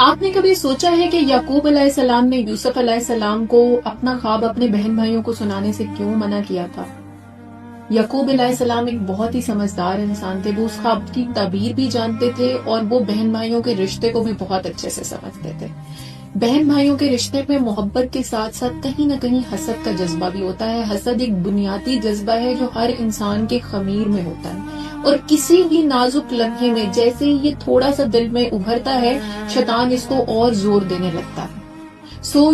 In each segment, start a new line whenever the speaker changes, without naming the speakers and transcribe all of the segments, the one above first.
آپ نے کبھی سوچا ہے کہ یعقوب علیہ السلام نے یوسف علیہ السلام کو اپنا خواب اپنے بہن بھائیوں کو سنانے سے کیوں منع کیا تھا؟ یعقوب علیہ السلام ایک بہت ہی سمجھدار انسان تھے. وہ اس خواب کی تعبیر بھی جانتے تھے اور وہ بہن بھائیوں کے رشتے کو بھی بہت اچھے سے سمجھتے تھے. بہن بھائیوں کے رشتے میں محبت کے ساتھ ساتھ کہیں نہ کہیں حسد کا جذبہ بھی ہوتا ہے. حسد ایک بنیادی جذبہ ہے جو ہر انسان کے خمیر میں ہوتا ہے، اور کسی بھی نازک لمحے میں جیسے ہی یہ تھوڑا سا دل میں ابھرتا ہے، شیطان اس کو اور زور دینے لگتا ہے.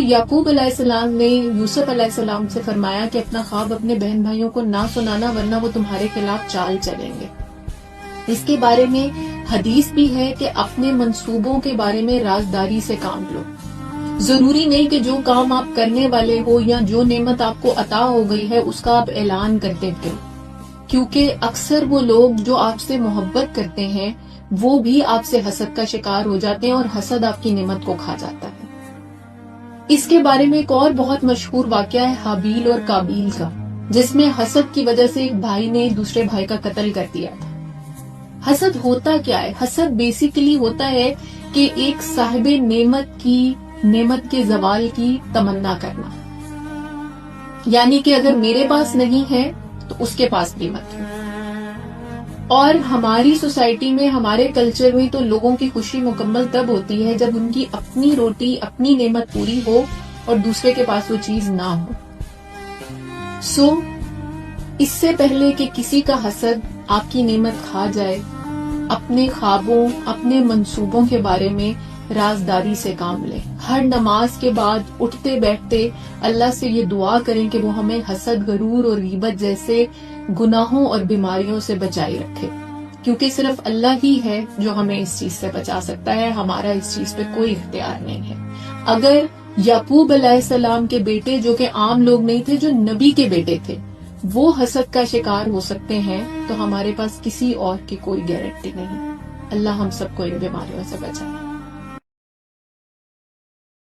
یعقوب علیہ السلام نے یوسف علیہ السلام سے فرمایا کہ اپنا خواب اپنے بہن بھائیوں کو نہ سنانا، ورنہ وہ تمہارے خلاف چال چلیں گے. اس کے بارے میں حدیث بھی ہے کہ اپنے منصوبوں کے بارے میں رازداری سے کام لو. ضروری نہیں کہ جو کام آپ کرنے والے ہو یا جو نعمت آپ کو عطا ہو گئی ہے اس کا آپ اعلان کرتے پھرو، کیونکہ اکثر وہ لوگ جو آپ سے محبت کرتے ہیں وہ بھی آپ سے حسد کا شکار ہو جاتے ہیں اور حسد آپ کی نعمت کو کھا جاتا ہے. اس کے بارے میں ایک اور بہت مشہور واقعہ ہے حابیل اور قابیل کا، جس میں حسد کی وجہ سے ایک بھائی نے دوسرے بھائی کا قتل کر دیا تھا. حسد ہوتا کیا ہے؟ حسد بیسیکلی ہوتا ہے کہ ایک صاحب نعمت کے زوال کی تمنا کرنا، یعنی کہ اگر میرے پاس نہیں ہے تو اس کے پاس بھی مت ہے. اور ہماری سوسائٹی میں، ہمارے کلچر میں تو لوگوں کی خوشی مکمل تب ہوتی ہے جب ان کی اپنی روٹی، اپنی نعمت پوری ہو اور دوسرے کے پاس وہ چیز نہ ہو. اس سے پہلے کہ کسی کا حسد آپ کی نعمت کھا جائے، اپنے خوابوں، اپنے منصوبوں کے بارے میں رازداری سے کام لیں. ہر نماز کے بعد اٹھتے بیٹھتے اللہ سے یہ دعا کریں کہ وہ ہمیں حسد، غرور اور غیبت جیسے گناہوں اور بیماریوں سے بچائی رکھے، کیونکہ صرف اللہ ہی ہے جو ہمیں اس چیز سے بچا سکتا ہے. ہمارا اس چیز پہ کوئی اختیار نہیں ہے. اگر یعقوب علیہ السلام کے بیٹے، جو کہ عام لوگ نہیں تھے، جو نبی کے بیٹے تھے، وہ حسد کا شکار ہو سکتے ہیں تو ہمارے پاس کسی اور کی کوئی گارنٹی نہیں. اللہ ہم سب کو ان بیماریوں سے بچائے.